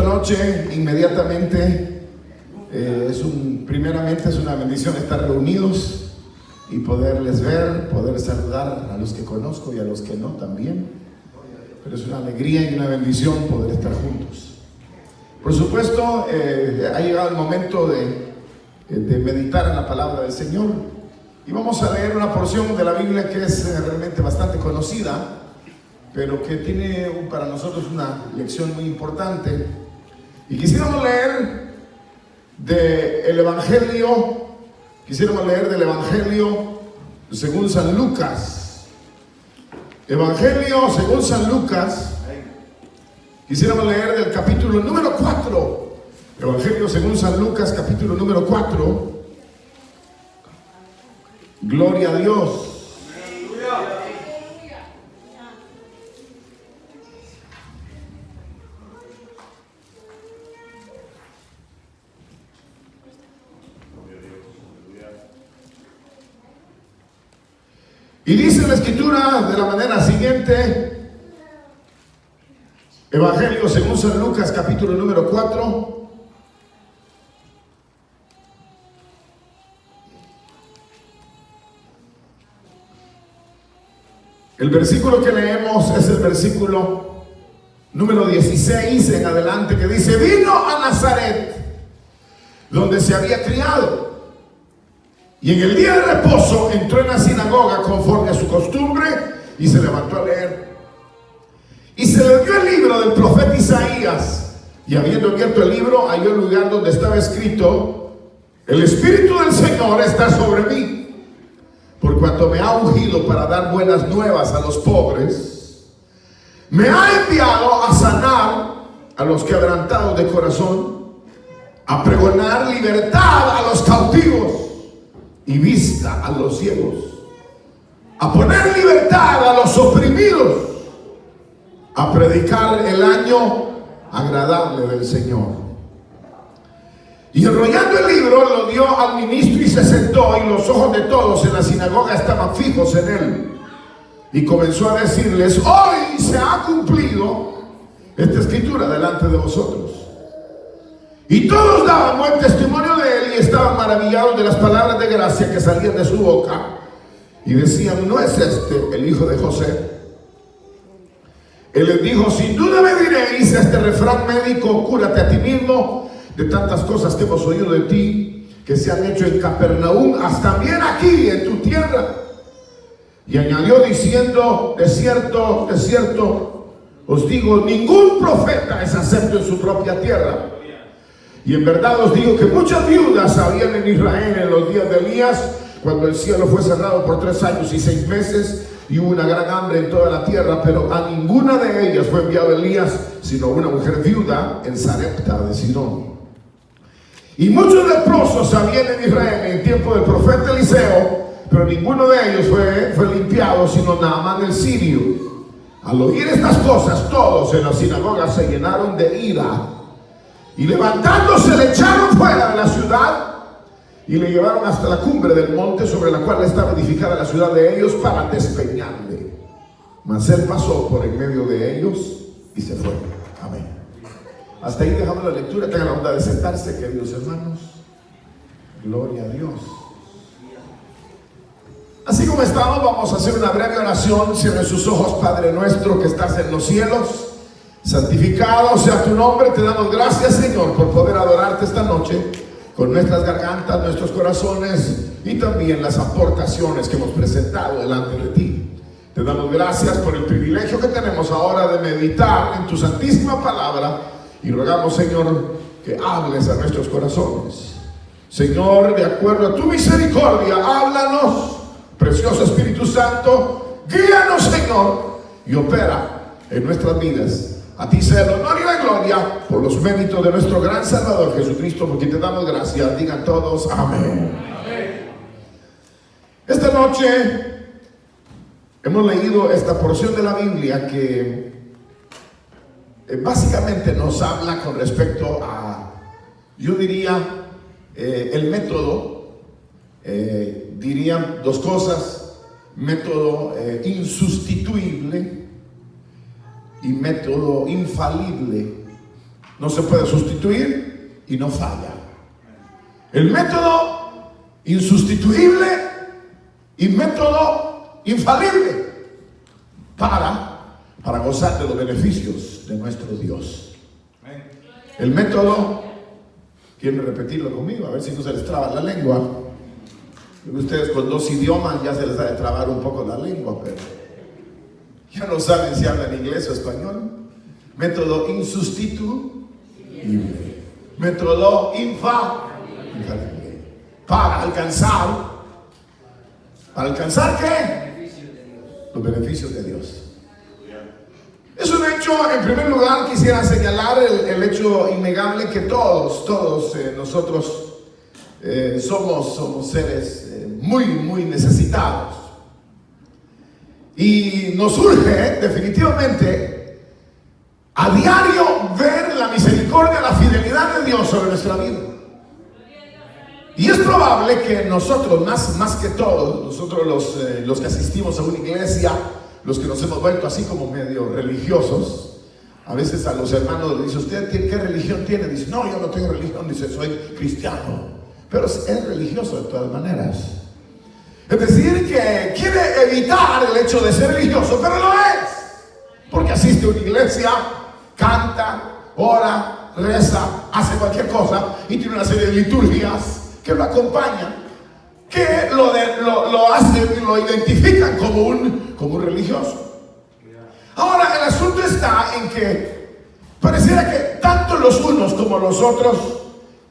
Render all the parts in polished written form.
esta noche, inmediatamente, primeramente es una bendición estar reunidos y poderles ver, poder saludar a los que conozco y a los que no también. Pero es una alegría y una bendición poder estar juntos. Por supuesto, ha llegado el momento de meditar en la palabra del Señor. Y vamos a leer una porción de la Biblia que es realmente bastante conocida, pero que tiene para nosotros una lección muy importante. Y quisiéramos leer del Evangelio según San Lucas. Evangelio según San Lucas. Quisiéramos leer del capítulo número 4. Evangelio según San Lucas, capítulo número 4. Gloria a Dios. Y dice la Escritura de la manera siguiente. Evangelio según San Lucas, capítulo número 4. El versículo que leemos es el versículo número 16 en adelante, que dice: vino a Nazaret, donde se había criado, y en el día de reposo entró en la sinagoga conforme a su costumbre y se levantó a leer. Y se le dio el libro del profeta Isaías, y habiendo abierto el libro, halló el lugar donde estaba escrito: el Espíritu del Señor está sobre mí, por cuanto me ha ungido para dar buenas nuevas a los pobres. Me ha enviado a sanar a los quebrantados de corazón, a pregonar libertad a los cautivos y vista a los ciegos, a poner libertad a los oprimidos, a predicar el año agradable del Señor. Y enrollando el libro lo dio al ministro y se sentó, y los ojos de todos en la sinagoga estaban fijos en él. Y comenzó a decirles: hoy se ha cumplido esta escritura delante de vosotros. Y todos daban buen testimonio de él y estaban maravillados de las palabras de gracia que salían de su boca. Y decían: ¿no es este el hijo de José? Él les dijo: sin duda me diréis este refrán médico: cúrate a ti mismo, de tantas cosas que hemos oído de ti, que se han hecho en Capernaum, hasta también aquí en tu tierra. Y añadió diciendo: de cierto os digo, ningún profeta es acepto en su propia tierra. Y en verdad os digo que muchas viudas habían en Israel en los días de Elías, cuando el cielo fue cerrado por 3 años y 6 meses, y hubo una gran hambre en toda la tierra, pero a ninguna de ellas fue enviado Elías, sino una mujer viuda en Sarepta de Sidón. Y muchos leprosos habían en Israel en el tiempo del profeta Eliseo, pero ninguno de ellos fue limpiado, sino Naamán el sirio. Al oír estas cosas, todos en la sinagoga se llenaron de ira, y levantándose le echaron fuera de la ciudad y le llevaron hasta la cumbre del monte sobre la cual estaba edificada la ciudad de ellos, para despeñarle. Mas él pasó por en medio de ellos y se fue. Amén. Hasta ahí dejamos la lectura. Tengan la bondad de sentarse, queridos hermanos. Gloria a Dios. Así como estamos, vamos a hacer una breve oración. Cierre sus ojos. Padre nuestro que estás en los cielos, santificado sea tu nombre. Te damos gracias, Señor, por poder adorarte esta noche con nuestras gargantas, nuestros corazones y también las aportaciones que hemos presentado delante de ti. Te damos gracias por el privilegio que tenemos ahora de meditar en tu santísima palabra, y rogamos, Señor, que hables a nuestros corazones. Señor, de acuerdo a tu misericordia, háblanos, precioso Espíritu Santo, guíanos, Señor, y opera en nuestras vidas. A ti sea el honor y la gloria por los méritos de nuestro gran Salvador Jesucristo, porque te damos gracias. Digan todos amén. Amén. Esta noche hemos leído esta porción de la Biblia que básicamente nos habla con respecto a, yo diría, el método. Diría 2 cosas: método insustituible y método infalible. no se puede sustituir y no falla. El método insustituible y método infalible para gozar de los beneficios de nuestro Dios. El método, ¿quieren repetirlo conmigo? A ver si no se les traba la lengua. Ustedes con 2 idiomas ya se les ha de trabar un poco la lengua, pero ya no saben si hablan inglés o español. Método insustituible. Método infalible. Para alcanzar ¿qué? Los beneficios de Dios. Es un hecho, en primer lugar quisiera señalar el hecho innegable que todos nosotros somos seres muy necesitados. Y nos urge definitivamente a diario ver la misericordia, la fidelidad de Dios sobre nuestra vida. Y es probable que nosotros, más que todos, nosotros los que asistimos a una iglesia, los que nos hemos vuelto así como medio religiosos, a veces a los hermanos les dice: ¿usted qué religión tiene? Dice: no, yo no tengo religión. Dice: soy cristiano. Pero es religioso de todas maneras. Es decir, que quiere evitar el hecho de ser religioso, pero lo es, porque asiste a una iglesia, canta, ora, reza, hace cualquier cosa y tiene una serie de liturgias que lo acompañan, que lo identifican como un religioso. Ahora, el asunto está en que pareciera que tanto los unos como los otros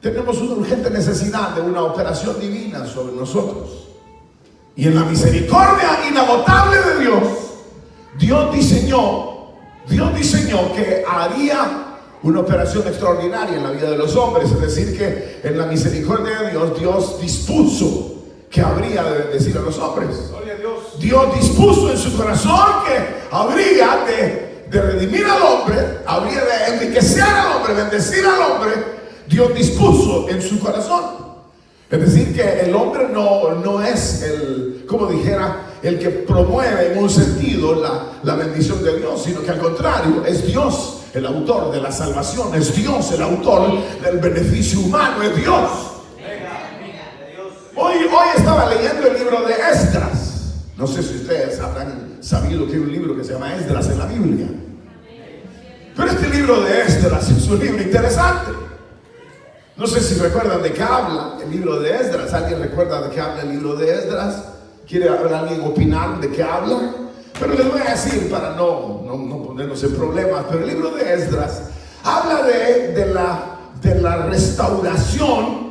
tenemos una urgente necesidad de una operación divina sobre nosotros. Y en la misericordia inagotable de Dios diseñó que haría una operación extraordinaria en la vida de los hombres. Es decir, que en la misericordia de Dios dispuso que habría de bendecir a los hombres. Dios dispuso en su corazón que habría de redimir al hombre, habría de enriquecer al hombre, bendecir al hombre. Dios dispuso en su corazón. Es decir, que el hombre no es el que promueve en un sentido la bendición de Dios, sino que al contrario, es Dios el autor de la salvación, es Dios el autor del beneficio humano, es Dios. Hoy estaba leyendo el libro de Esdras. No sé si ustedes habrán sabido que hay un libro que se llama Esdras en la Biblia. Pero este libro de Esdras es un libro interesante. No sé si recuerdan de qué habla el libro de Esdras. ¿Alguien recuerda de qué habla el libro de Esdras? ¿Quiere alguien opinar de qué habla? Pero les voy a decir para no ponernos en problemas. Pero el libro de Esdras habla de la restauración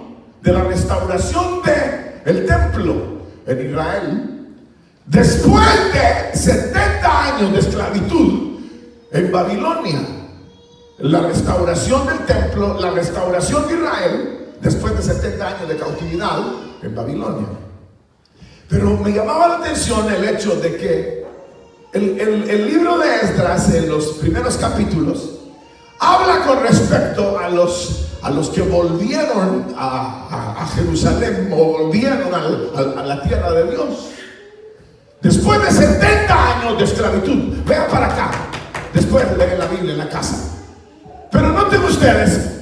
del templo en Israel después de 70 años de esclavitud en Babilonia. La restauración del templo, la restauración de Israel después de 70 años de cautividad en Babilonia. Pero me llamaba la atención el hecho de que el libro de Esdras, en los primeros capítulos, habla con respecto a los que volvieron a Jerusalén, o volvieron a la tierra de Dios después de 70 años de esclavitud. Vean para acá, después leen la Biblia en la casa. Pero noten ustedes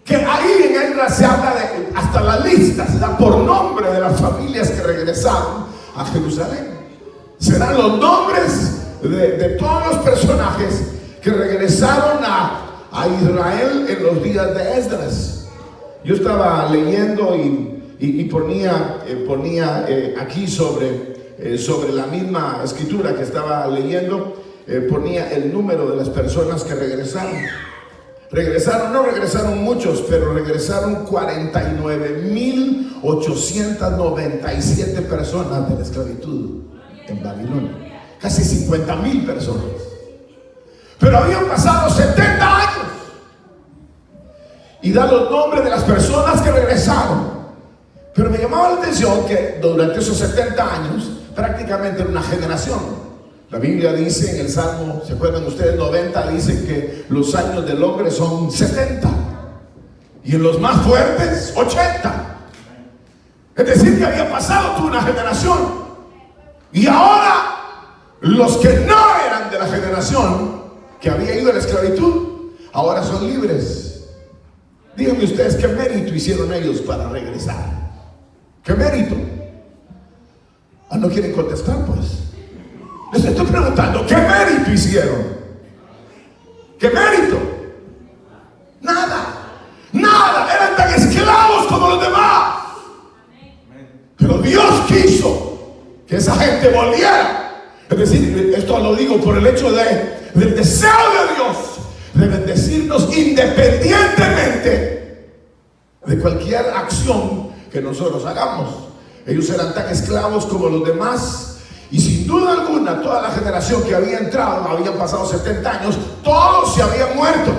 que ahí en Esdras se habla de, hasta la lista se da por nombre de las familias que regresaron a Jerusalén. Serán los nombres de todos los personajes que regresaron a Israel en los días de Esdras. Yo estaba leyendo y ponía aquí sobre la misma escritura que estaba leyendo, ponía el número de las personas que regresaron. No regresaron muchos, pero regresaron 49,897 personas de la esclavitud en Babilonia. Casi 50,000 personas. Pero habían pasado 70 años. Y da los nombres de las personas que regresaron. Pero me llamaba la atención que durante esos 70 años, prácticamente era una generación. La Biblia dice en el Salmo, ¿se acuerdan ustedes? 90, dice que los años del hombre son 70. Y en los más fuertes, 80. Es decir, que había pasado toda una generación. Y ahora, los que no eran de la generación que había ido a la esclavitud, ahora son libres. Díganme ustedes, ¿qué mérito hicieron ellos para regresar? ¿Qué mérito? No quieren contestar, pues. Les estoy preguntando, ¿qué mérito hicieron? ¿Qué mérito? Nada. Nada. Eran tan esclavos como los demás. Pero Dios quiso que esa gente volviera. Es decir, esto lo digo por el hecho del deseo de Dios de bendecirnos independientemente de cualquier acción que nosotros hagamos. Ellos eran tan esclavos como los demás, y sin duda alguna toda la generación que había entrado, habían pasado 70 años, todos se habían muerto,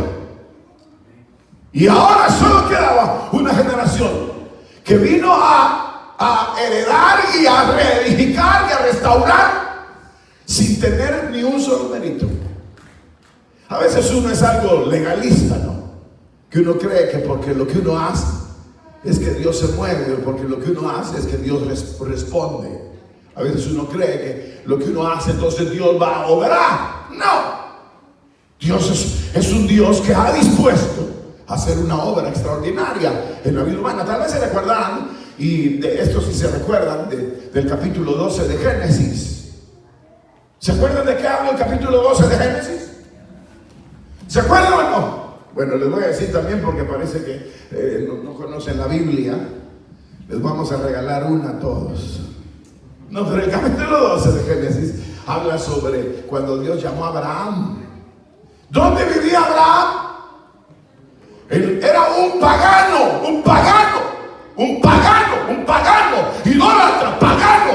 y ahora solo quedaba una generación que vino a heredar y a reedificar y a restaurar sin tener ni un solo mérito. A veces uno es algo legalista, ¿no? Que uno cree que porque lo que uno hace es que Dios se mueve, o porque lo que uno hace es que Dios responde. A veces uno cree que lo que uno hace, entonces Dios va a obrar. No. Dios es un Dios que ha dispuesto a hacer una obra extraordinaria en la vida humana. Tal vez se recuerdan, y de esto sí se recuerdan, del capítulo 12 de Génesis. ¿Se acuerdan de qué habla el capítulo 12 de Génesis? ¿Se acuerdan o no? Bueno, les voy a decir también, porque parece que no conocen la Biblia. Les vamos a regalar una a todos. No, pero el capítulo 12 de Génesis habla sobre cuando Dios llamó a Abraham. ¿Dónde vivía Abraham? Él era un pagano, idólatra, pagano.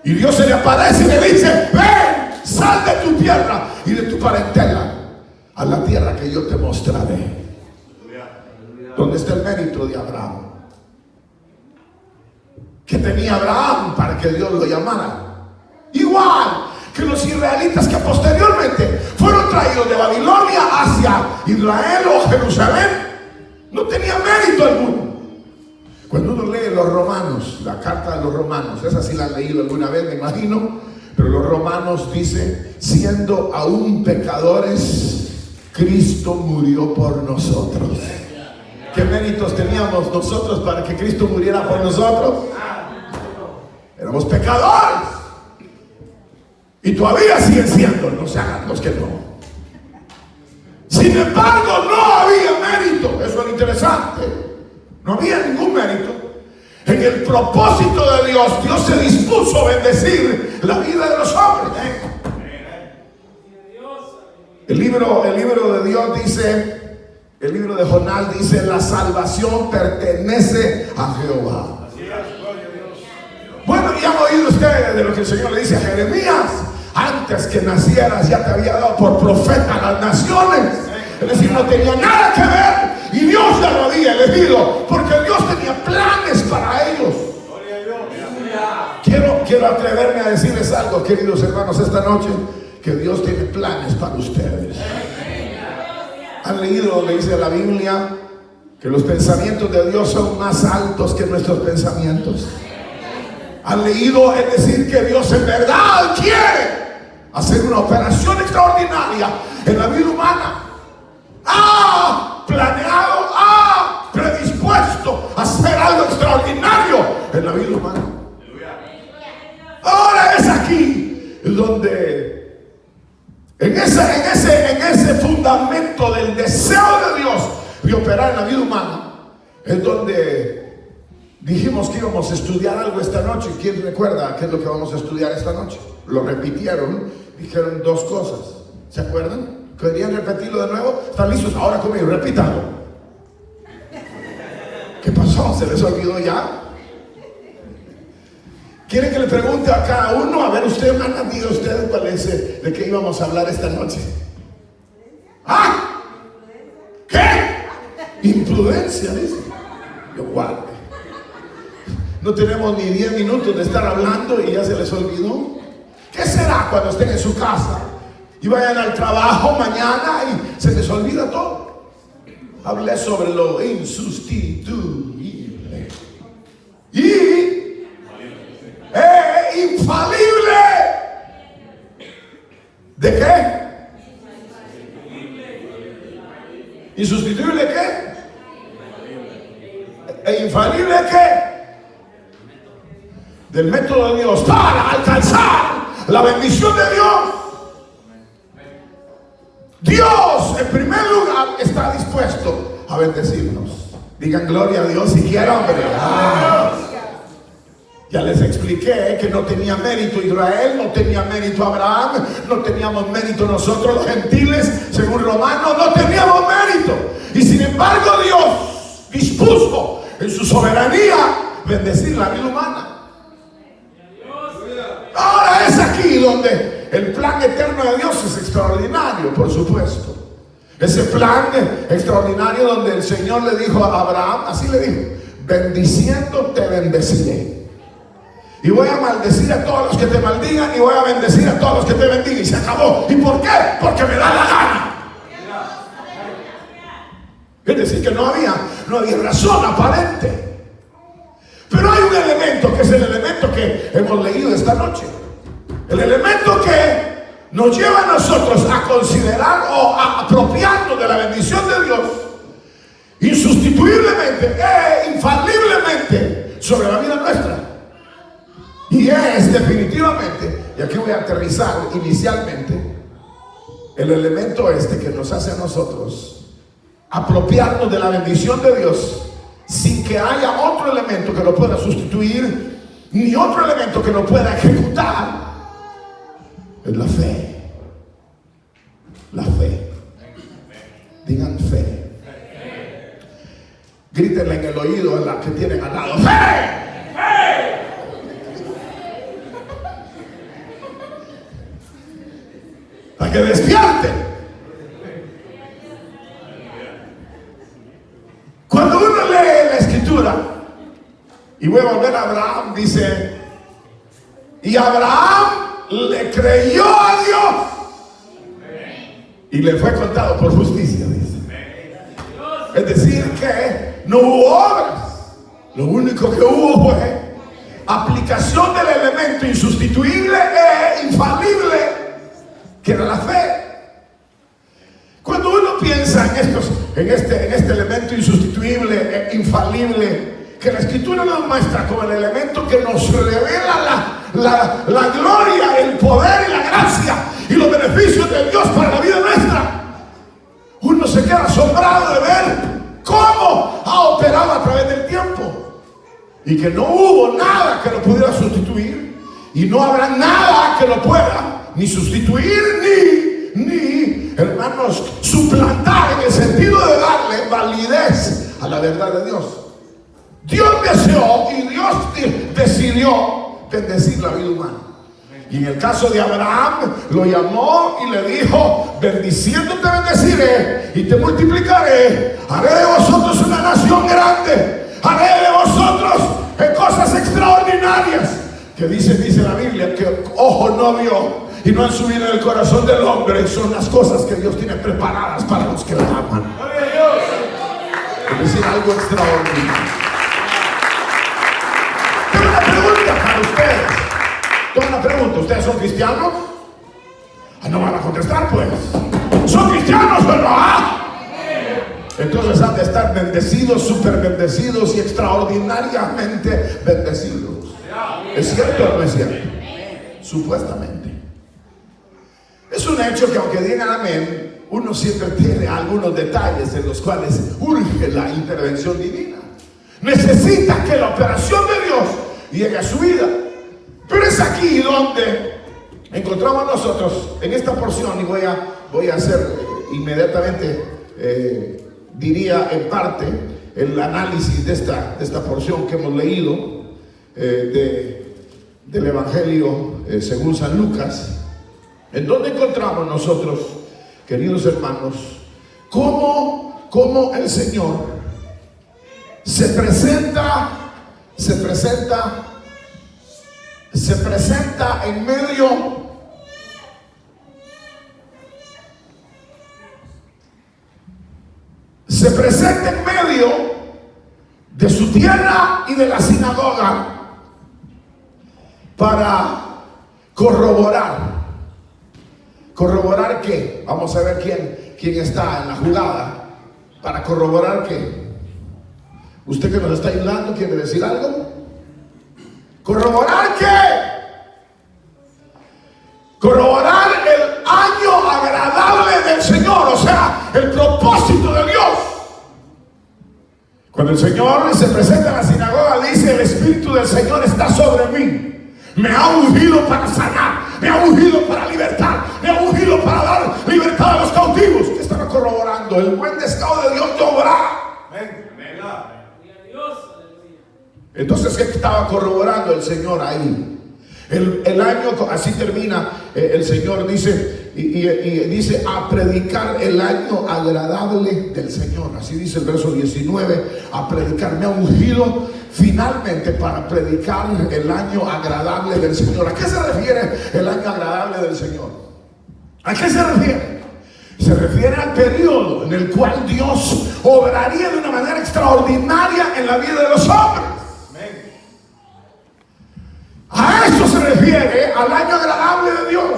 Y Dios se le aparece y le dice: ven, sal de tu tierra y de tu parentela a la tierra que yo te mostraré. ¿Dónde está el mérito de Abraham? ¿Qué tenía Abraham para que Dios lo llamara? Igual que los israelitas que posteriormente fueron traídos de Babilonia hacia Israel o Jerusalén, no tenían mérito alguno. Cuando uno lee los Romanos, la carta de los Romanos, esa sí la han leído alguna vez, me imagino, pero los Romanos dice: siendo aún pecadores, Cristo murió por nosotros. ¿Qué méritos teníamos nosotros para que Cristo muriera por nosotros? Éramos pecadores, y todavía siguen siendo, no se hagan los que no. Sin embargo, no había mérito. Eso es lo interesante. No había ningún mérito. En el propósito de Dios, Dios se dispuso a bendecir la vida de los hombres. El libro de Dios dice, el libro de Jonás dice: la salvación pertenece a Jehová. Bueno, ya han oído ustedes de lo que el Señor le dice a Jeremías: antes que nacieras ya te había dado por profeta a las naciones. Es decir, no tenía nada que ver, y Dios ya lo había elegido, porque Dios tenía planes para ellos. Quiero atreverme a decirles algo, queridos hermanos, esta noche, que Dios tiene planes para ustedes. ¿Han leído donde dice la Biblia que los pensamientos de Dios son más altos que nuestros pensamientos? ¿Han leído? Es decir, que Dios en verdad quiere hacer una operación extraordinaria en la vida humana. Ha planeado, ha predispuesto a hacer algo extraordinario en la vida humana. Ahora es aquí donde, en ese fundamento del deseo de Dios de operar en la vida humana, es donde dijimos que íbamos a estudiar algo esta noche. ¿Quién recuerda qué es lo que vamos a estudiar esta noche? Lo repitieron, dijeron dos cosas. ¿Se acuerdan? ¿Querían repetirlo de nuevo? ¿Están listos? Ahora conmigo, repítalo. ¿Qué pasó? ¿Se les olvidó ya? ¿Quieren que le pregunte a cada uno? A ver, usted, hermana, diga usted cuál es de qué íbamos a hablar esta noche. ¿Ah? ¿Qué? Imprudencia, dice. Yo guarde. No tenemos ni 10 minutos de estar hablando y ya se les olvidó. ¿Qué será cuando estén en su casa y vayan al trabajo mañana y se les olvida todo? Hablé sobre lo insustituible y infalible. ¿De qué? ¿Insustituible qué? ¿Infalible qué? Del método de Dios para alcanzar la bendición de Dios. Dios, en primer lugar, está dispuesto a bendecirnos. Digan gloria a Dios si quieren, hombre. Ya les expliqué que no tenía mérito Israel, no tenía mérito Abraham, no teníamos mérito nosotros los gentiles, según Romanos, no teníamos mérito. Y sin embargo Dios dispuso en su soberanía bendecir la vida humana. Ahora es aquí donde el plan eterno de Dios es extraordinario, por supuesto. Ese plan extraordinario donde el Señor le dijo a Abraham, así le dijo: bendiciendo te bendeciré. Y voy a maldecir a todos los que te maldigan y voy a bendecir a todos los que te bendigan. Y se acabó. ¿Y por qué? Porque me da la gana. Es decir, que no había razón aparente. Pero hay un elemento que es el elemento que hemos leído esta noche. El elemento que nos lleva a nosotros a considerar o a apropiarnos de la bendición de Dios insustituiblemente e infaliblemente sobre la vida nuestra. Y es definitivamente, y aquí voy a aterrizar inicialmente, el elemento que nos hace a nosotros apropiarnos de la bendición de Dios sin que haya otro elemento que lo pueda sustituir, ni otro elemento que lo pueda ejecutar. Es la fe. La fe. Digan fe. Grítenle en el oído a la que tienen al lado: ¡fe! Para que despierten. Cuando uno lee la escritura, y voy a volver a Abraham, dice: y Abraham le creyó a Dios y le fue contado por justicia, dice. Es decir, que no hubo obras, lo único que hubo fue aplicación del elemento insustituible e infalible que era la fe. Cuando uno piensa en este elemento insustituible e infalible que la escritura nos muestra como el elemento que nos revela la gloria, el poder y la gracia y los beneficios de Dios para la vida nuestra, uno se queda asombrado de ver cómo ha operado a través del tiempo y que no hubo nada que lo pudiera sustituir y no habrá nada que lo pueda ni sustituir ni, hermanos, suplantar, en el sentido de darle validez a la verdad de Dios. Dios deseó y Dios decidió bendecir la vida humana. Y en el caso de Abraham, lo llamó y le dijo: bendiciéndote bendeciré y te multiplicaré, haré de vosotros una nación grande, haré de vosotros cosas extraordinarias, que dice la Biblia que ojo no vio y no han subido en el corazón del hombre, son las cosas que Dios tiene preparadas para los que le aman. Es decir, algo extraordinario. Tengo una pregunta para ustedes. Tengo una pregunta: ¿ustedes son cristianos? No van a contestar, pues. ¿Son cristianos o no? Entonces han de estar bendecidos, super bendecidos y extraordinariamente bendecidos. ¿Es cierto o no es cierto? Supuestamente. Es un hecho que, aunque digan amén, uno siempre tiene algunos detalles en los cuales urge la intervención divina. Necesita que la operación de Dios llegue a su vida. Pero es aquí donde encontramos nosotros, en esta porción, y voy a hacer inmediatamente, diría en parte, el análisis de esta porción que hemos leído del Evangelio según San Lucas, en donde encontramos nosotros, queridos hermanos, cómo el Señor se presenta en medio de su tierra y de la sinagoga para corroborar. ¿Corroborar qué? Vamos a ver quién está en la jugada. ¿Para corroborar qué? Usted que nos está ayudando, ¿quiere decir algo? ¿Corroborar qué? Corroborar el año agradable del Señor, o sea, el propósito de Dios. Cuando el Señor se presenta en la sinagoga, dice: el Espíritu del Señor está sobre mí. Me ha ungido para sanar, me ha ungido para libertar, me ha ungido para dar libertad a los cautivos. ¿Qué estaba corroborando? El buen deseo de Dios de obrar. Entonces, ¿qué estaba corroborando el Señor ahí? El año, así termina el Señor, dice, y dice: a predicar el año agradable del Señor. Así dice el verso 19, a predicar. Me ha ungido finalmente para predicar el año agradable del Señor. ¿A qué se refiere el año agradable del Señor? ¿A qué se refiere? Se refiere al periodo en el cual Dios obraría de una manera extraordinaria en la vida de los hombres. A eso se refiere, al año agradable de Dios.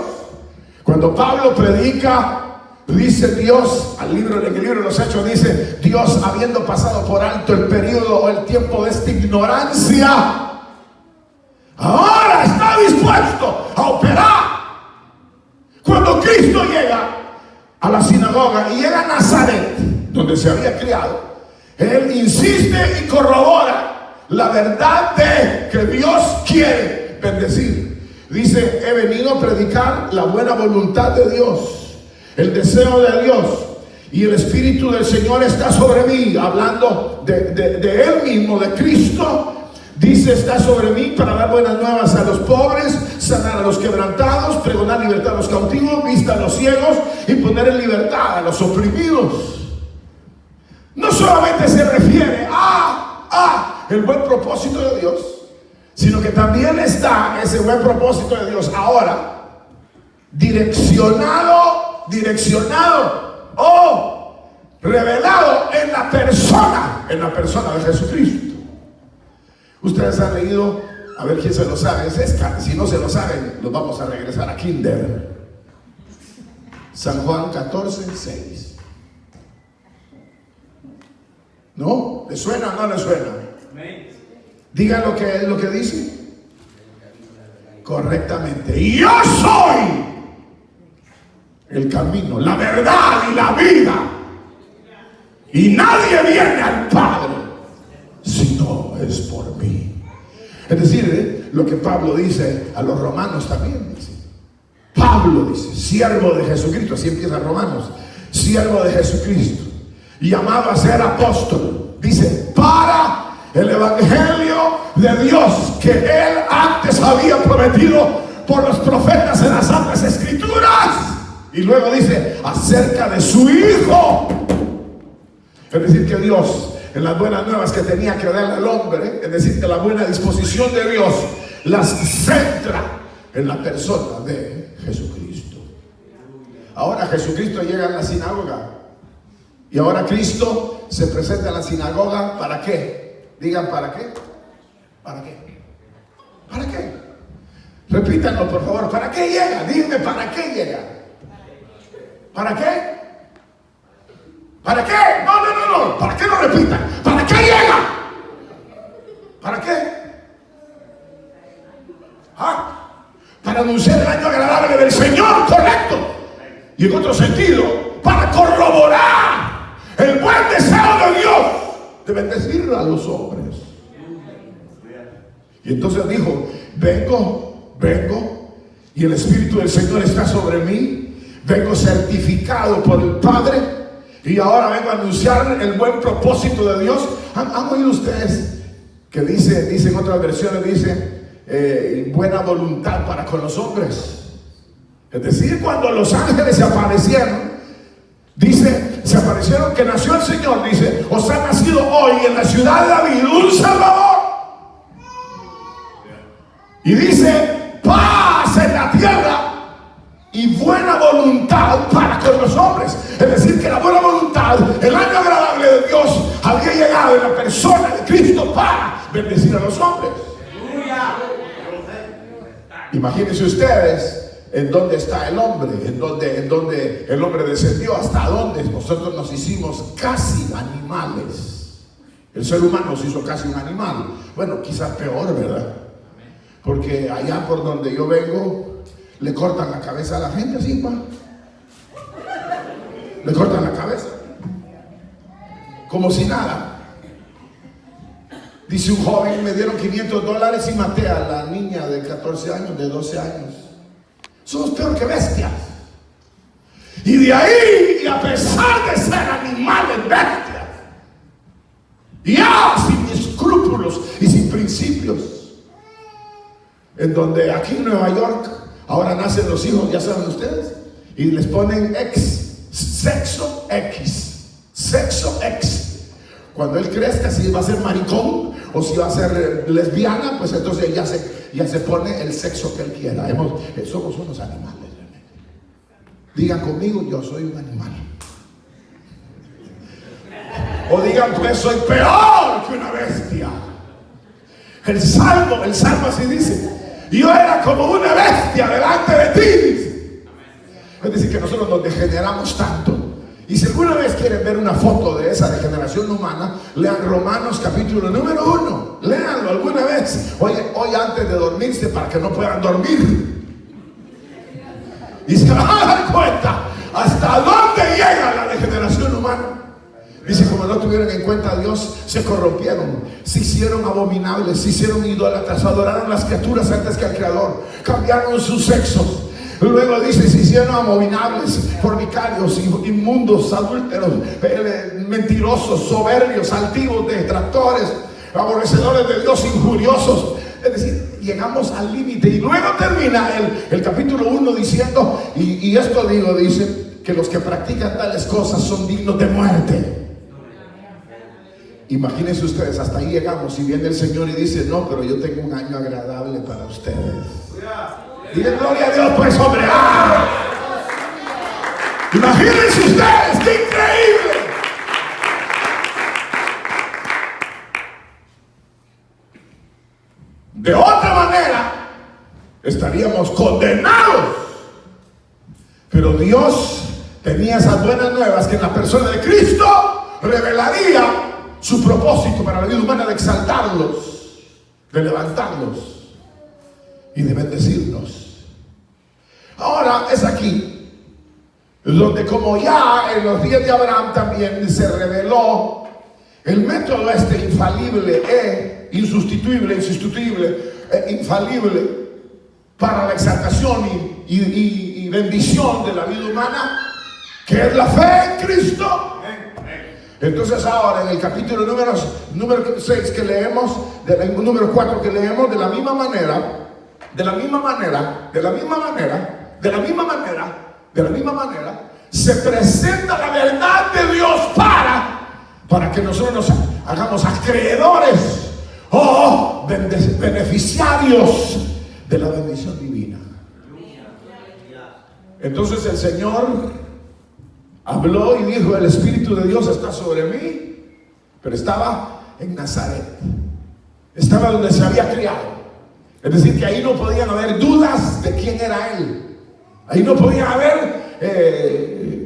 Cuando Pablo predica, dice Dios, en el libro de los Hechos dice: Dios, habiendo pasado por alto el periodo o el tiempo de esta ignorancia, ahora está dispuesto a operar. Cuando Cristo llega a la sinagoga y llega a Nazaret, donde se había criado, Él insiste y corrobora la verdad de que Dios quiere bendecir. Dice: he venido a predicar la buena voluntad de Dios, el deseo de Dios, y el Espíritu del Señor está sobre mí. Hablando de Él mismo, de Cristo. Dice: está sobre mí para dar buenas nuevas a los pobres, sanar a los quebrantados, pregonar libertad a los cautivos, vista a los ciegos y poner en libertad a los oprimidos. No solamente se refiere a el buen propósito de Dios, sino que también está ese buen propósito de Dios ahora direccionado o revelado en la persona de Jesucristo. Ustedes han leído, a ver quién se lo sabe, si no se lo saben, los vamos a regresar a Kinder. San Juan 14:6. ¿No? ¿Le suena o no le suena? Digan lo que dice correctamente: yo soy el camino, la verdad y la vida, y nadie viene al Padre si no es por mí. Es decir, lo que Pablo dice a los romanos también dice. Pablo dice: siervo de Jesucristo, así empieza Romanos, siervo de Jesucristo, llamado a ser apóstol, dice, para el evangelio de Dios que Él antes había prometido por los profetas en las santas escrituras. Y luego dice: acerca de su Hijo. Es decir, que Dios, en las buenas nuevas que tenía que darle al hombre, es decir, que la buena disposición de Dios las centra en la persona de Jesucristo. Ahora Jesucristo llega a la sinagoga. Y ahora Cristo se presenta en la sinagoga. ¿Para qué? Digan, ¿para qué? ¿Para qué? ¿Para qué? Repítanlo, por favor. ¿Para qué llega? Dime, ¿para qué llega? ¿Para qué? ¿Para qué? No. ¿Para qué no repitan? ¿Para qué llega? ¿Para qué? Para anunciar el año agradable del Señor, correcto. Y en otro sentido, para corroborar el buen deseo de Dios de bendecir a los hombres. Y entonces dijo: vengo, y el Espíritu del Señor está sobre mí, vengo certificado por el Padre, y ahora vengo a anunciar el buen propósito de Dios. ¿Han oído ustedes que dice en otras versiones, dice buena voluntad para con los hombres? Es decir, cuando los ángeles se aparecieron, dice, se aparecieron que nació el Señor, dice: os ha nacido hoy en la ciudad de David un Salvador. Y dice: paz en la tierra y buena voluntad para con los hombres. Es decir, que la buena voluntad, el año agradable de Dios, había llegado en la persona de Cristo para bendecir a los hombres. Imagínense ustedes en dónde está el hombre, en dónde el hombre descendió, hasta dónde nosotros nos hicimos casi animales. El ser humano se hizo casi un animal. Bueno, quizás peor, ¿verdad? Porque allá por donde yo vengo, le cortan la cabeza a la gente así, pa. Le cortan la cabeza. Como si nada. Dice un joven, me dieron $500 y maté a la niña de 14 años, de 12 años. Somos peor que bestias. Y de ahí, y a pesar de ser animales bestias, ya sin escrúpulos y sin principios, en donde aquí en Nueva York ahora nacen los hijos, ya saben ustedes, y les ponen sexo X. Cuando él crezca, si va a ser maricón o si va a ser lesbiana, pues entonces ya se pone el sexo que él quiera. Somos unos animales. Digan conmigo, yo soy un animal. O digan, pues soy peor que una bestia. El salmo así dice, yo era como una bestia delante de ti. Es decir, que nosotros nos degeneramos tanto. Y si alguna vez quieren ver una foto de esa degeneración humana, lean Romanos capítulo número 1. Léanlo alguna vez. Hoy antes de dormirse, para que no puedan dormir. Y se van a dar cuenta hasta dónde llega la degeneración humana. Dice, como no tuvieron en cuenta a Dios, se corrompieron, se hicieron abominables, se hicieron idólatras, adoraron las criaturas antes que al Creador, cambiaron sus sexos. Luego dice, se hicieron abominables, fornicarios, inmundos, adúlteros, mentirosos, soberbios, altivos, detractores, aborrecedores de Dios, injuriosos. Es decir, llegamos al límite. Y luego termina el capítulo 1 diciendo, y esto dice, que los que practican tales cosas son dignos de muerte. Imagínense ustedes, hasta ahí llegamos. Y viene el Señor y dice, no, pero yo tengo un año agradable para ustedes. Dile gloria a Dios, pues, hombre. ¡Ah! Imagínense ustedes, qué increíble. De otra manera, estaríamos condenados. Pero Dios tenía esas buenas nuevas, que en la persona de Cristo revelaría su propósito para la vida humana, de exaltarlos, de levantarlos y de bendecirnos. Ahora es aquí donde, como ya en los días de Abraham también se reveló el método infalible, insustituible, infalible para la exaltación y bendición de la vida humana, que es la fe en Cristo. Entonces ahora en el capítulo número 6 que leemos, número 4 que leemos, de la misma manera, se presenta la verdad de Dios para que nosotros nos hagamos acreedores o beneficiarios de la bendición divina. Entonces el Señor habló y dijo, el Espíritu de Dios está sobre mí, pero estaba en Nazaret, estaba donde se había criado. Es decir, que ahí no podían haber dudas de quién era Él. Ahí no podía haber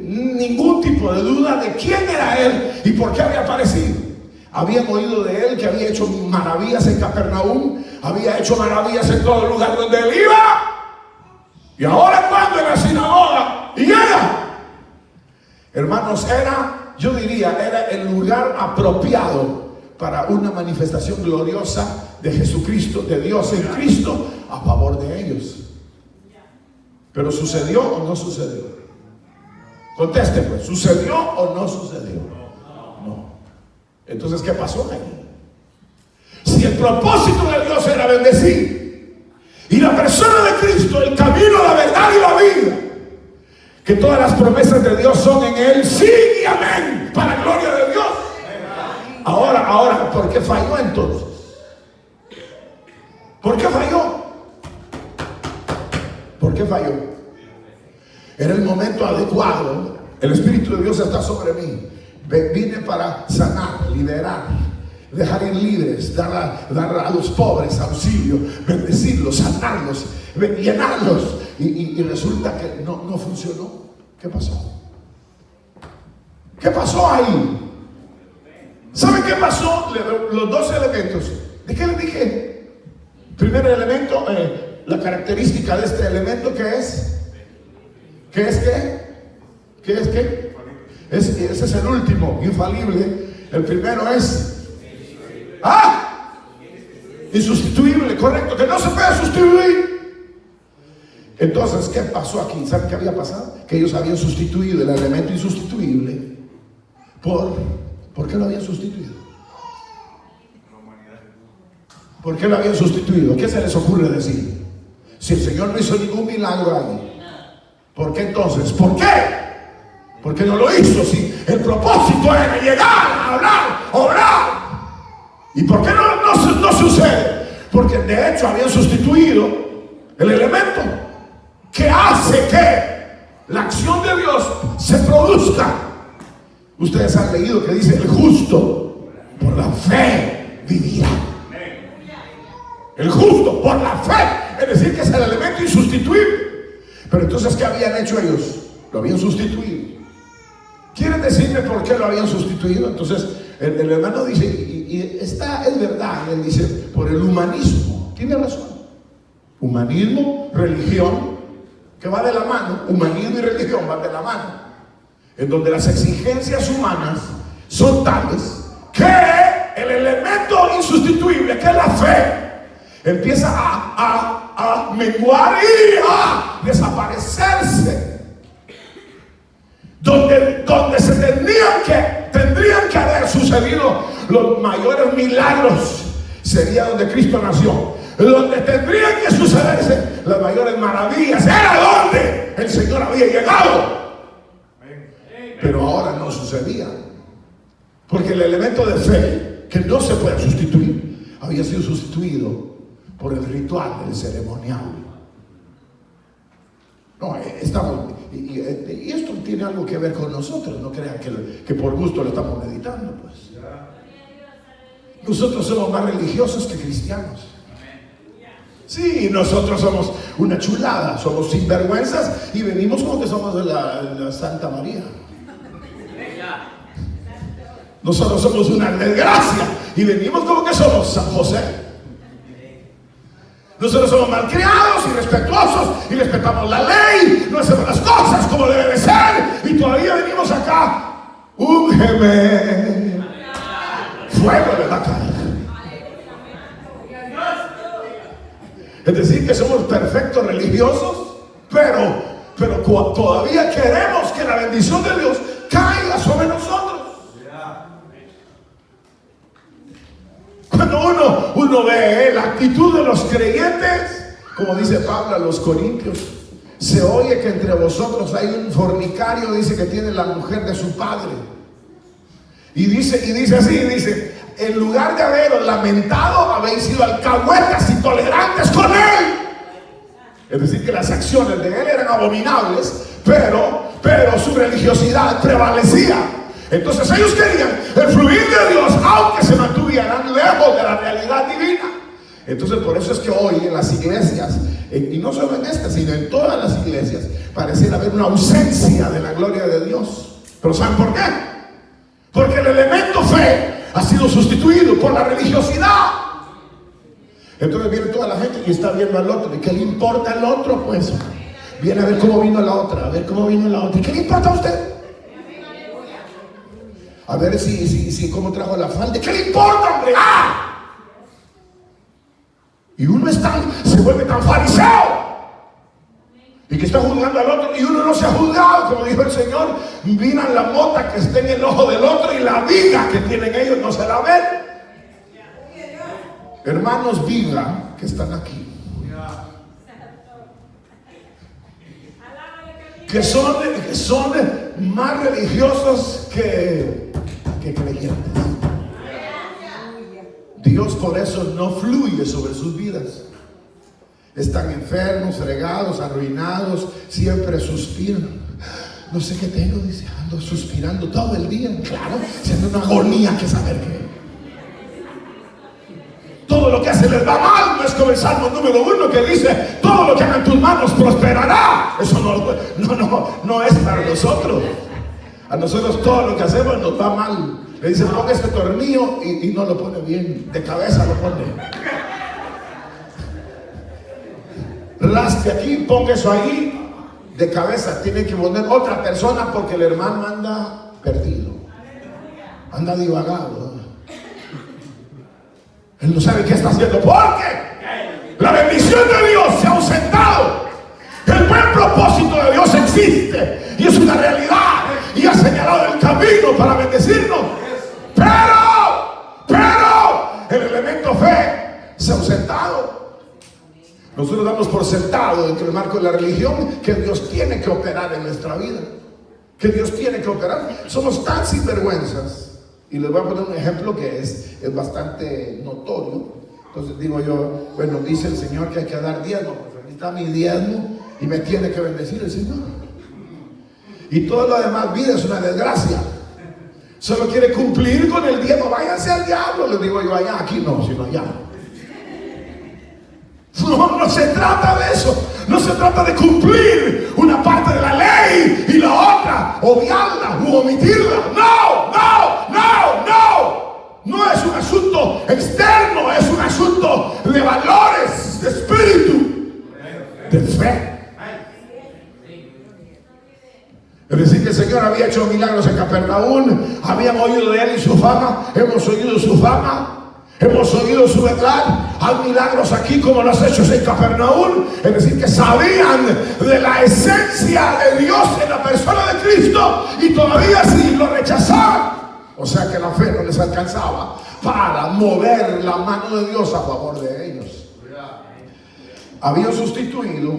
ningún tipo de duda de quién era Él y por qué había aparecido. Habían oído de Él que había hecho maravillas en Capernaum, había hecho maravillas en todo lugar donde Él iba. Y ahora cuando en la sinagoga, y llega. Hermanos, yo diría, era el lugar apropiado para una manifestación gloriosa de Jesucristo, de Dios en Cristo, a favor de ellos. Pero ¿sucedió o no sucedió? Conteste pues, ¿sucedió o no sucedió? No. Entonces, ¿qué pasó ahí? Si el propósito de Dios era bendecir, y la persona de Cristo, el camino, la verdad y la vida, que todas las promesas de Dios son en Él, sí y amén, para la gloria de Dios. Ahora, ¿por qué falló entonces? ¿Por qué falló? ¿Por qué falló? Era el momento adecuado. El Espíritu de Dios está sobre mí. Vine para sanar, liberar, dejar ir libres, dar a los pobres auxilio, bendecirlos, sanarlos, llenarlos. Y resulta que no funcionó. ¿Qué pasó? ¿Qué pasó ahí? ¿Saben qué pasó? Los dos elementos. ¿De qué les dije? Primer elemento, la característica de este elemento, ¿qué es? ¿Qué es qué? ¿Qué es qué? Ese es el último, infalible. El primero es insustituible, correcto, que no se puede sustituir. Entonces, ¿qué pasó aquí? ¿Saben qué había pasado? Que ellos habían sustituido el elemento insustituible ¿por qué lo habían sustituido? ¿Por qué lo habían sustituido? ¿Qué se les ocurre decir? Si el Señor no hizo ningún milagro ahí, ¿por qué entonces? ¿Por qué? ¿Por qué no lo hizo? Si el propósito era llegar, hablar, obrar. ¿Y por qué no sucede? Porque de hecho habían sustituido el elemento que hace que la acción de Dios se produzca. Ustedes han leído que dice: el justo por la fe vivirá. El justo por la fe, es decir, que es el elemento insustituible. Pero entonces, ¿qué habían hecho ellos? Lo habían sustituido. ¿Quieren decirme por qué lo habían sustituido? Entonces el hermano dice, y esta es verdad, él dice, por el humanismo. Tiene razón. Humanismo, religión, que va de la mano. Humanismo y religión van de la mano, en donde las exigencias humanas son tales que el elemento insustituible, que es la fe, empieza a menguar y a desaparecerse. Donde se tendrían que haber sucedido los mayores milagros, sería donde Cristo nació. Donde tendrían que sucederse las mayores maravillas, era donde el Señor había llegado. Pero ahora no sucedía, porque el elemento de fe, que no se puede sustituir, había sido sustituido por el ritual, el ceremonial. No, estamos, y esto tiene algo que ver con nosotros. No crean que por gusto lo estamos meditando, pues. Nosotros somos más religiosos que cristianos. Sí, nosotros somos una chulada, somos sinvergüenzas y venimos como que somos de la Santa María. Nosotros somos una desgracia y venimos como que somos San José. Nosotros somos malcriados y respetuosos y respetamos la ley, no hacemos las cosas como debe de ser, y todavía venimos acá: úngeme, fuego le va a caer. Es decir, que somos perfectos religiosos, pero todavía queremos que la bendición de Dios caiga sobre nosotros. Cuando uno ve la actitud de los creyentes, como dice Pablo a los Corintios, se oye que entre vosotros hay un fornicario, dice, que tiene la mujer de su padre. Y dice así, en lugar de haberos lamentado, habéis sido alcahuetas y tolerantes con él. Es decir, que las acciones de él eran abominables, pero su religiosidad prevalecía. Entonces ellos querían el fluir de Dios, aunque se mantuvieran lejos de la realidad divina. Entonces por eso es que hoy en las iglesias, y no solo en esta, sino en todas las iglesias, pareciera haber una ausencia de la gloria de Dios. ¿Pero saben por qué? Porque el elemento fe ha sido sustituido por la religiosidad. Entonces viene toda la gente y está viendo al otro. ¿Y qué le importa al otro? Pues viene a ver cómo vino la otra, a ver cómo vino la otra. ¿Y qué le importa a usted? A ver si cómo trajo la falda. ¿Qué le importa, hombre? Y uno se vuelve tan fariseo, y que está juzgando al otro, y uno no se ha juzgado, como dijo el Señor. Miran la mota que está en el ojo del otro, y la viga que tienen ellos no se la ven. Hermanos viga que están aquí, que son más religiosos que creyentes. Dios por eso no fluye sobre sus vidas. Están enfermos, fregados, arruinados, siempre suspiran. No sé qué tengo, dice, ando suspirando todo el día. Claro, siendo una agonía que saber qué. Todo lo que hace les va mal. No es como el Salmo número 1 que dice: todo lo que hagan tus manos prosperará. Eso no es para nosotros. A nosotros todo lo que hacemos nos va mal. Le dice, ponga este tornillo y no lo pone bien, de cabeza lo pone. Raspe aquí, ponga eso ahí, de cabeza. Tiene que poner otra persona porque el hermano anda perdido, anda divagado. Él no sabe qué está haciendo porque la bendición de Dios se ha ausentado. El buen propósito de Dios existe y es una realidad y ha señalado el camino para bendecirnos. Pero el elemento fe se ha ausentado. Nosotros damos por sentado dentro del marco de la religión que Dios tiene que operar en nuestra vida, que Dios tiene que operar. Somos tan sinvergüenzas. Y les voy a poner un ejemplo que es bastante notorio. Entonces digo yo, bueno, dice el Señor que hay que dar diezmo. Pues aquí está mi diezmo y me tiene que bendecir el Señor. Y todo lo demás vida es una desgracia. Solo quiere cumplir con el diezmo. Váyanse al diablo, les digo yo allá. Aquí no, sino allá. No se trata de eso. No se trata de cumplir una parte de la ley y la otra obviarla u omitirla. No es un asunto externo, es un asunto de valores, de espíritu, de fe. Es decir, que el Señor había hecho milagros en Capernaum. Habían oído de Él y su fama. Hemos oído su fama, hemos oído su verdad. Hay milagros aquí como los hechos en Capernaum. Es decir, que sabían de la esencia de Dios en la persona de Cristo y todavía así lo rechazaban. O sea que la fe no les alcanzaba para mover la mano de Dios a favor de ellos. Habían sustituido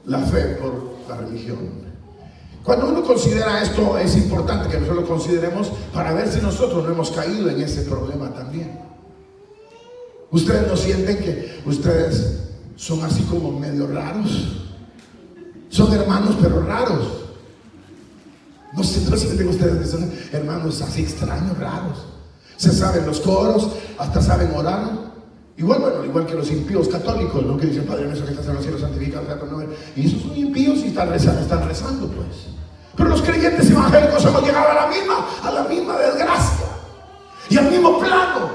la fe por la religión. Cuando uno considera esto, es importante que nosotros lo consideremos para ver si nosotros no hemos caído en ese problema también. ¿Ustedes no sienten que ustedes son así como medio raros? Son hermanos pero raros. ¿No sienten ustedes que son hermanos así extraños, raros? Se saben los coros, hasta saben orar. Igual que los impíos católicos, ¿no? Que dicen, Padre nuestro que estás en los cielos, santificado sea tu nombre. Y esos son impíos y están rezando, pues. Pero los creyentes evangélicos hemos llegado a la misma desgracia y al mismo plano,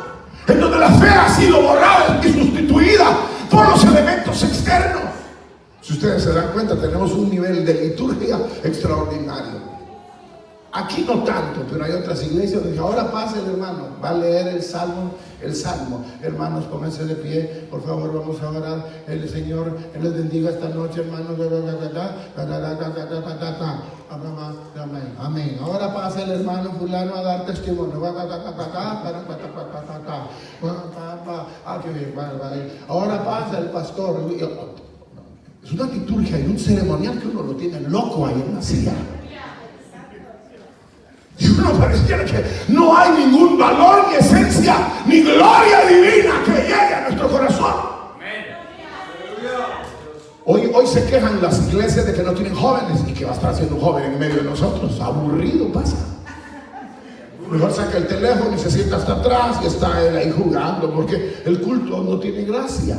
en donde la fe ha sido borrada y sustituida por los elementos externos. Si ustedes se dan cuenta, tenemos un nivel de liturgia extraordinario. Aquí no tanto, pero hay otras iglesias donde ahora pasa el hermano, va a leer el salmo. Hermanos, pónganse de pie, por favor, vamos a orar. El Señor les bendiga esta noche, hermanos. Amén. Ahora pasa el hermano fulano a dar testimonio. Ahora pasa el pastor. Es una liturgia y un ceremonial que uno lo tiene loco ahí en la silla. Y uno pareciera que no hay ningún valor, ni esencia, ni gloria divina que llegue a nuestro corazón. Hoy se quejan las iglesias de que no tienen jóvenes. ¿Y que va a estar haciendo un joven en medio de nosotros? Aburrido pasa. Mejor saca el teléfono y se sienta hasta atrás y está él ahí jugando, porque el culto no tiene gracia.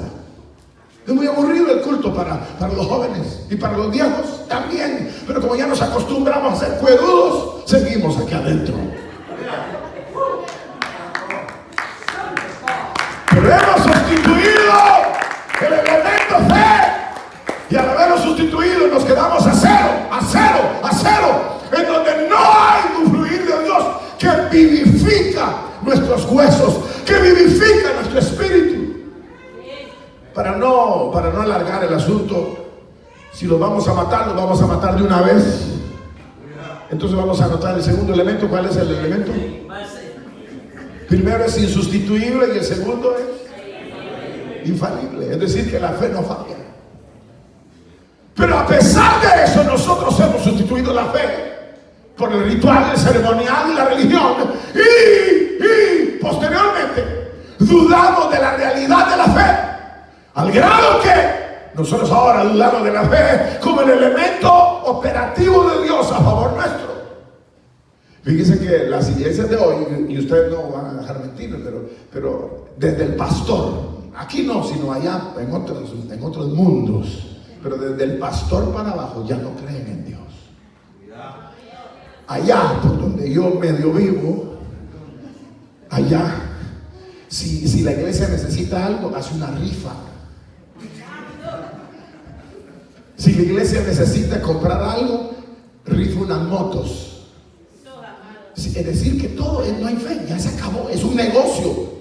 Es muy aburrido el culto para los jóvenes y para los viejos también. Pero como ya nos acostumbramos a ser cuerudos, seguimos aquí adentro. Pero hemos sustituido el elemento fe. Y al haberlo sustituido nos quedamos a cero. En donde no hay un fluir de Dios que vivifica nuestros huesos, que vivifica nuestro espíritu. Para no alargar el asunto, si los vamos a matar de una vez. Entonces vamos a anotar el segundo elemento. ¿Cuál es el elemento? Primero es insustituible y el segundo es infalible. Es decir, que la fe no falla. Pero a pesar de eso, nosotros hemos sustituido la fe por el ritual, el ceremonial y la religión. Y posteriormente dudamos de la realidad de la fe. Al grado que nosotros ahora dudamos de la fe como el elemento operativo de Dios a favor nuestro. Fíjense que las iglesias de hoy, y ustedes no van a dejar mentirme, pero desde el pastor, aquí no, sino allá en otros mundos, pero desde el pastor para abajo ya no creen en Dios. Allá por donde yo medio vivo, Allá, si la iglesia necesita algo, hace una rifa. Si la iglesia necesita comprar algo, rifa unas motos. Es decir, que todo, no hay fe, ya se acabó, es un negocio.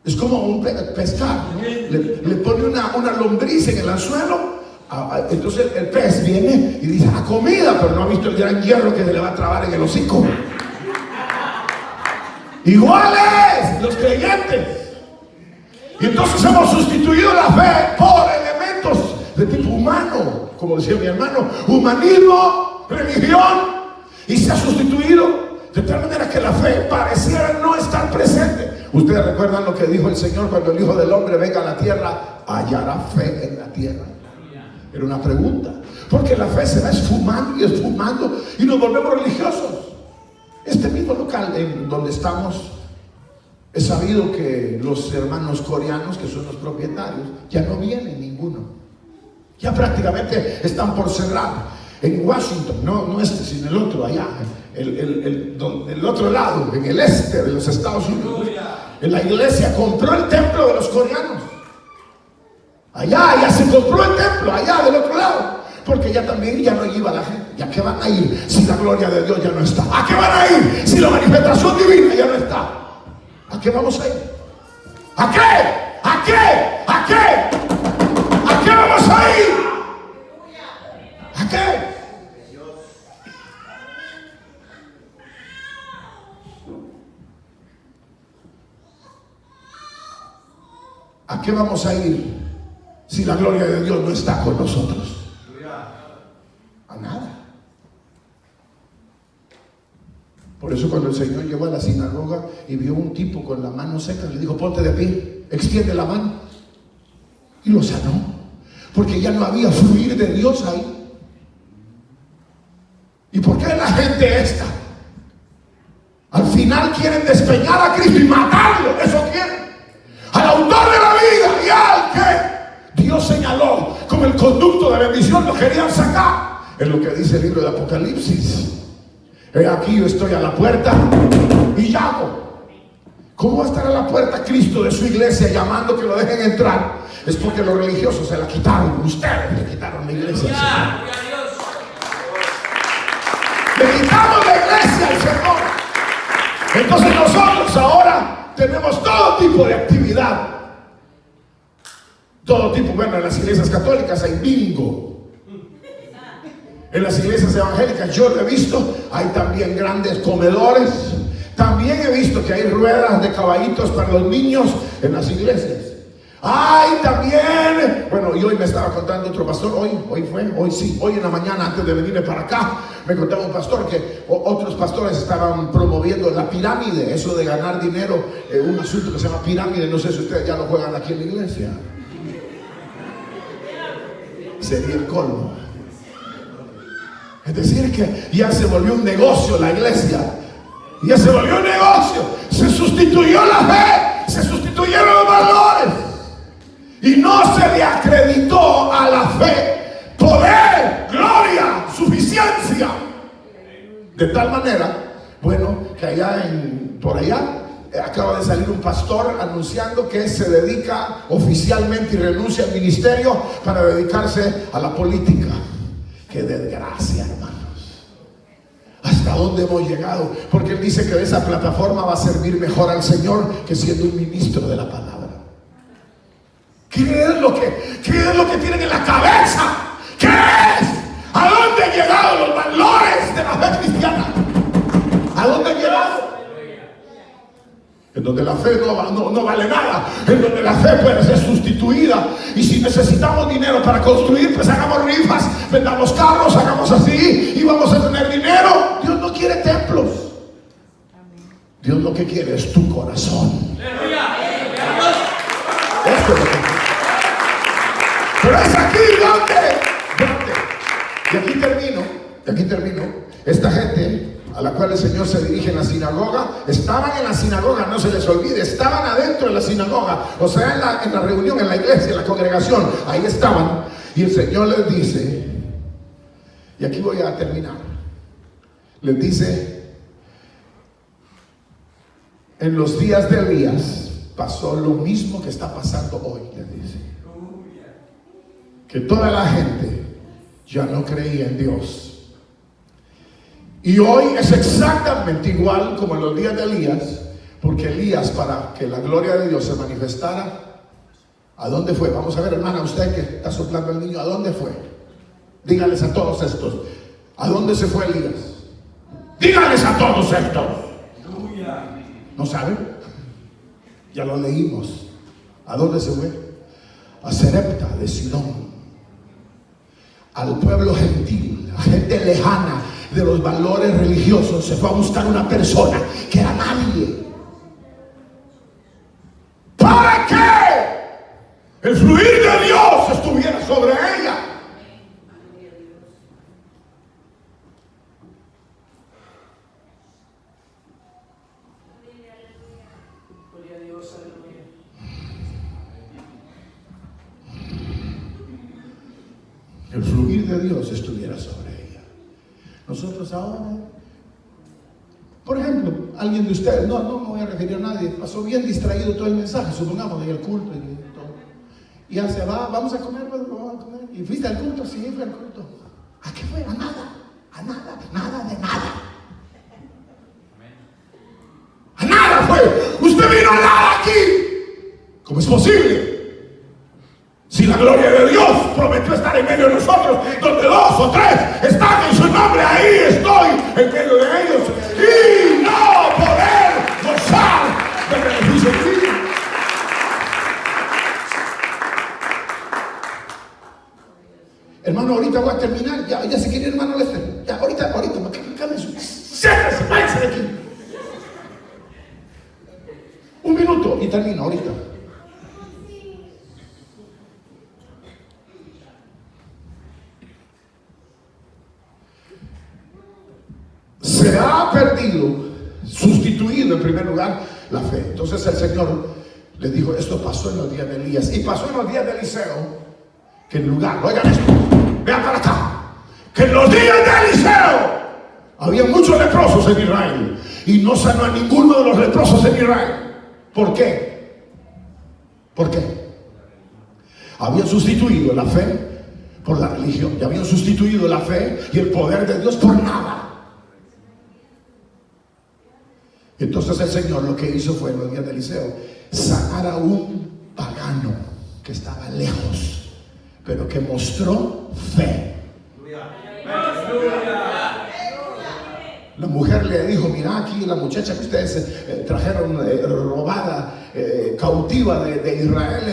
Es como un pescar, ¿no? Le pone una lombriz en el anzuelo. Entonces el pez viene y dice: a comida, pero no ha visto el gran hierro que se le va a trabar en el hocico. Iguales los creyentes. Y entonces hemos sustituido la fe por elementos de tipo humano, como decía mi hermano, humanismo, religión, y se ha sustituido de tal manera que la fe pareciera no estar presente. Ustedes recuerdan lo que dijo el Señor cuando el Hijo del Hombre venga a la tierra: ¿hallará fe en la tierra? Era una pregunta, porque la fe se va esfumando y nos volvemos religiosos. Este mismo local en donde estamos, he sabido que los hermanos coreanos, que son los propietarios, ya no vienen ninguno. Ya prácticamente están por cerrar. En Washington, no este, sino el otro, allá, el otro lado, en el este de los Estados Unidos, en la iglesia compró el templo de los coreanos. Allá ya se compró el templo, allá del otro lado, porque ya también ya no iba la gente. ¿Ya qué van a ir si la gloria de Dios ya no está? ¿A qué van a ir si la manifestación divina ya no está? ¿A qué vamos a ir? ¿A qué? ¿A qué? ¿A qué? ¿A qué vamos a ir? ¿A qué? ¿A qué vamos a ir si la gloria de Dios no está con nosotros? A nada. Por eso cuando el Señor llegó a la sinagoga y vio un tipo con la mano seca, le dijo: ponte de pie, extiende la mano, y lo sanó, porque ya no había fluir de Dios ahí. ¿Y por qué la gente esta al final quieren despeñar a Cristo y matarlo? Eso quieren, al autor de la vida y al que Dios señaló como el conducto de bendición, lo querían sacar. Es lo que dice el libro de Apocalipsis: he aquí, yo estoy a la puerta y llamo. ¿Cómo va a estar a la puerta Cristo de su iglesia llamando que lo dejen entrar? Es porque los religiosos se la quitaron. Ustedes le quitaron la iglesia al Señor. Le quitamos la iglesia al Señor. Entonces nosotros ahora tenemos todo tipo de actividad. Todo tipo. Bueno, en las iglesias católicas hay bingo. En las iglesias evangélicas, yo lo he visto, hay también grandes comedores. También he visto que hay ruedas de caballitos para los niños en las iglesias. Hay también, bueno, y hoy me estaba contando otro pastor, hoy en la mañana antes de venirme para acá, me contaba un pastor que otros pastores estaban promoviendo la pirámide, eso de ganar dinero, un asunto que se llama pirámide. No sé si ustedes ya lo juegan aquí en la iglesia. Sería el colmo. Es decir, que ya se volvió un negocio la iglesia. Ya se volvió un negocio. Se sustituyó la fe. Se sustituyeron los valores. Y no se le acreditó a la fe poder, gloria, suficiencia. De tal manera, bueno, que por allá acaba de salir un pastor anunciando que se dedica oficialmente y renuncia al ministerio para dedicarse a la política. ¡Qué desgracia, hermanos! ¿Hasta dónde hemos llegado? Porque él dice que de esa plataforma va a servir mejor al Señor que siendo un ministro de la palabra. ¿Qué es lo que tienen en la cabeza? ¿Qué es? ¿A dónde han llegado los valores de la fe cristiana? ¿A dónde han llegado? En donde la fe no vale nada, en donde la fe puede ser sustituida. Y si necesitamos dinero para construir, pues hagamos rifas, vendamos carros, hagamos así y vamos a tener dinero. Dios no quiere templos. Dios lo que quiere es tu corazón. Esto es lo que quiere. Pero es aquí donde. Y aquí termino. Esta gente a la cual el Señor se dirige en la sinagoga, estaban en la sinagoga, no se les olvide, estaban adentro de la sinagoga, o sea, en la reunión, en la iglesia, en la congregación, ahí estaban, y el Señor les dice, y aquí voy a terminar, les dice: En los días de Elías pasó lo mismo que está pasando hoy, le dice. Que toda la gente ya no creía en Dios. Y hoy es exactamente igual como en los días de Elías, porque Elías, para que la gloria de Dios se manifestara, ¿a dónde fue? Vamos a ver, hermana, usted que está soplando al niño, ¿a dónde fue? Dígales a todos estos, ¿a dónde se fue Elías? Dígales a todos estos. ¿No saben? Ya lo leímos. ¿A dónde se fue? A Sarepta de Sidón, al pueblo gentil, a gente lejana de los valores religiosos. Se fue a buscar una persona que era nadie. ¿Para qué? El fluir de Dios estuviera sobre ella. El fluir de Dios estuviera sobre ella. Nosotros ahora, por ejemplo, alguien de ustedes, no me voy a referir a nadie, pasó bien distraído todo el mensaje, supongamos, en el culto y todo. Y ya se va, vamos a comer. ¿Y fuiste al culto? Sí, fui al culto. ¿A qué fue? A nada, nada de nada. A nada fue. Usted vino a nada aquí. ¿Cómo es posible? Si la gloria de Dios prometió estar en medio de nosotros, donde 2 o 3 están en su nombre, ahí estoy en medio de ellos, y no poder gozar del beneficio divino. Hermano, ahorita voy a terminar, ya se quiere, hermano Lester, ya ahorita, siéntese, váyase de aquí. 1 minuto y termino ahorita. Se ha perdido, sustituido en primer lugar la fe. Entonces el Señor le dijo, esto pasó en los días de Elías y pasó en los días de Eliseo, que en lugar, oigan esto, vean para acá, que en los días de Eliseo había muchos leprosos en Israel y no sanó a ninguno de los leprosos en Israel. ¿Por qué? ¿Por qué? Habían sustituido la fe por la religión, y habían sustituido la fe y el poder de Dios por nada. Entonces el Señor lo que hizo fue en los días de Eliseo sanar a un pagano que estaba lejos, pero que mostró fe. La mujer le dijo, mira aquí la muchacha que ustedes trajeron robada, cautiva de Israel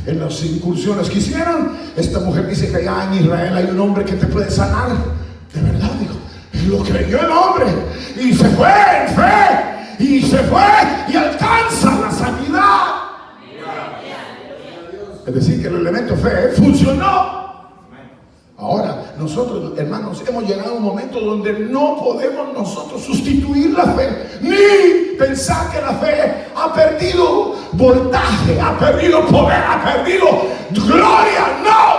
en las incursiones que hicieron. Esta mujer dice que allá en Israel hay un hombre que te puede sanar. De verdad, dijo. Y lo creyó el hombre y se fue en fe. Y se fue y alcanza la sanidad. Es decir, que el elemento fe funcionó. Ahora, nosotros, hermanos, hemos llegado a un momento donde no podemos nosotros sustituir la fe, ni pensar que la fe ha perdido voltaje, ha perdido poder, ha perdido gloria. No.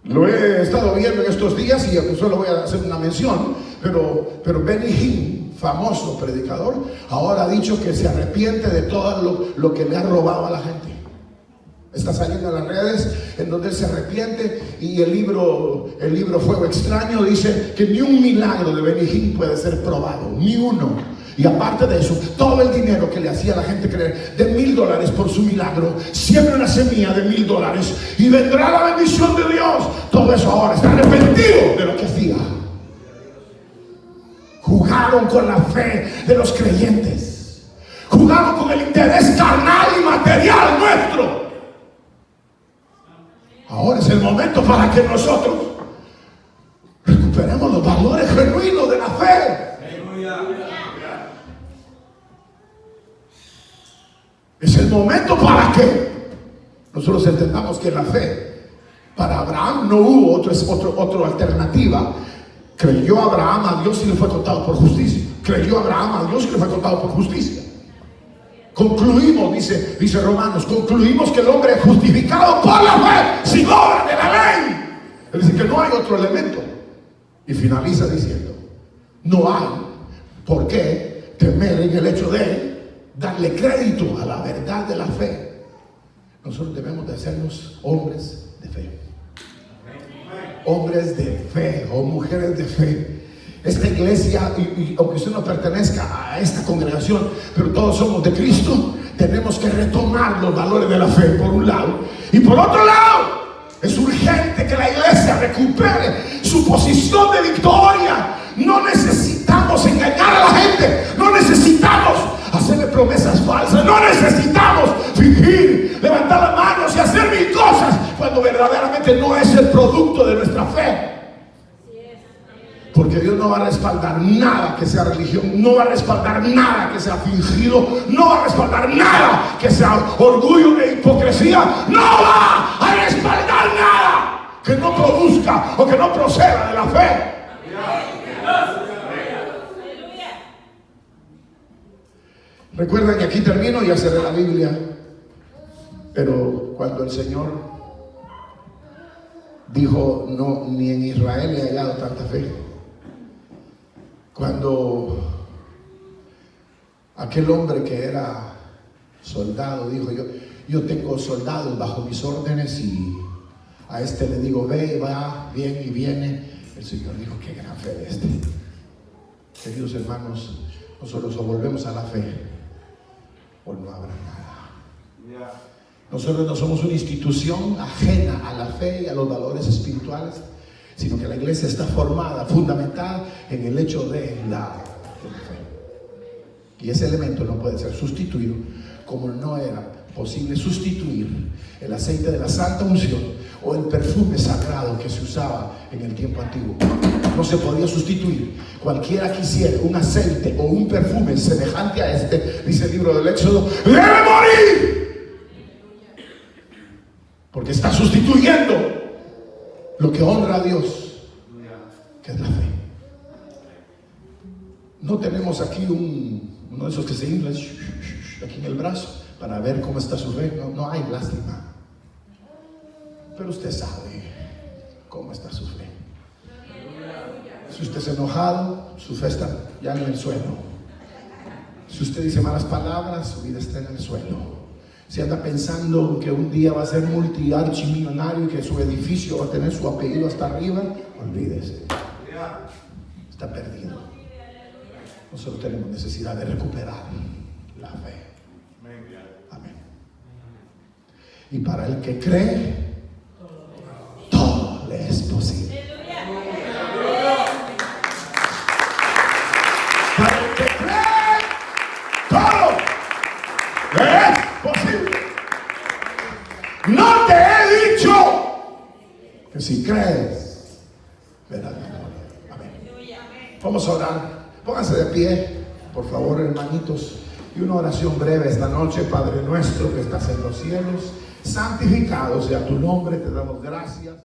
Lo he estado viendo en estos días y solo voy a hacer una mención, pero Benny Hinn, famoso predicador, ahora ha dicho que se arrepiente de todo lo que le ha robado a la gente. Está saliendo en las redes en donde él se arrepiente, y el libro Fuego Extraño dice que ni un milagro de Benny Hinn puede ser probado, ni uno. Y aparte de eso, todo el dinero que le hacía a la gente creer de $1,000 por su milagro, siembra una semilla de $1,000 y vendrá la bendición de Dios. Todo eso ahora está arrepentido de lo que hacía. Jugaron con la fe de los creyentes, jugaron con el interés carnal y material nuestro. Ahora es el momento para que nosotros recuperemos los valores genuinos de la fe. Es el momento para que nosotros entendamos que la fe, para Abraham no hubo otra alternativa. Creyó Abraham a Dios y le fue contado por justicia. Creyó Abraham a Dios y le fue contado por justicia. Concluimos, dice Romanos, concluimos que el hombre es justificado por la fe, sin obra de la ley. Es decir, que no hay otro elemento. Y finaliza diciendo, No hay por qué temer en el hecho de darle crédito a la verdad de la fe. Nosotros debemos de hacernos hombres de fe. Hombres de fe o mujeres de fe. Esta iglesia, y aunque usted no pertenezca a esta congregación, pero todos somos de Cristo, tenemos que retomar los valores de la fe, por un lado. Y por otro lado, es urgente que la iglesia recupere su posición de victoria. No necesitamos engañar a la gente, no necesitamos hacerle promesas falsas, no necesitamos fingir, levantar las manos y hacer mil cosas cuando verdaderamente no es el producto de nuestra fe. Porque Dios no va a respaldar nada que sea religión, no va a respaldar nada que sea fingido, no va a respaldar nada que sea orgullo e hipocresía, no va a respaldar nada que no produzca o que no proceda de la fe. Recuerden que aquí termino, ya cerré la Biblia, pero cuando el Señor dijo, no, ni en Israel he hallado tanta fe. Cuando aquel hombre que era soldado dijo, yo tengo soldados bajo mis órdenes y a este le digo, ve, va, bien y viene. El Señor dijo, qué gran fe de este. Queridos hermanos, nosotros o volvemos a la fe o no habrá nada. Nosotros no somos una institución ajena a la fe y a los valores espirituales, sino que la iglesia está formada, fundamentada en el hecho de la fe. Y ese elemento no puede ser sustituido, como no era posible sustituir el aceite de la santa unción o el perfume sagrado que se usaba en el tiempo antiguo. No se podía sustituir. Cualquiera quisiera un aceite o un perfume semejante a este, dice el libro del Éxodo, debe morir, porque está sustituyendo lo que honra a Dios, que es la fe. No tenemos aquí uno de esos que se infla aquí en el brazo para ver cómo está su fe. No hay lástima, pero usted sabe cómo está su fe. Si usted es enojado, su fe está ya en el suelo. Si usted dice malas palabras, su vida está en el suelo. Si anda pensando que un día va a ser multiarchimillonario y que su edificio va a tener su apellido hasta arriba, olvídese. Está perdido. Nosotros tenemos necesidad de recuperar la fe. Amén. Y para el que cree, todo le es posible. Para el que cree, todo le es posible. No te he dicho que si crees, verás la gloria. Amén. Vamos a orar. Pónganse de pie, por favor, hermanitos. Y una oración breve esta noche. Padre nuestro que estás en los cielos, santificado sea tu nombre. Te damos gracias.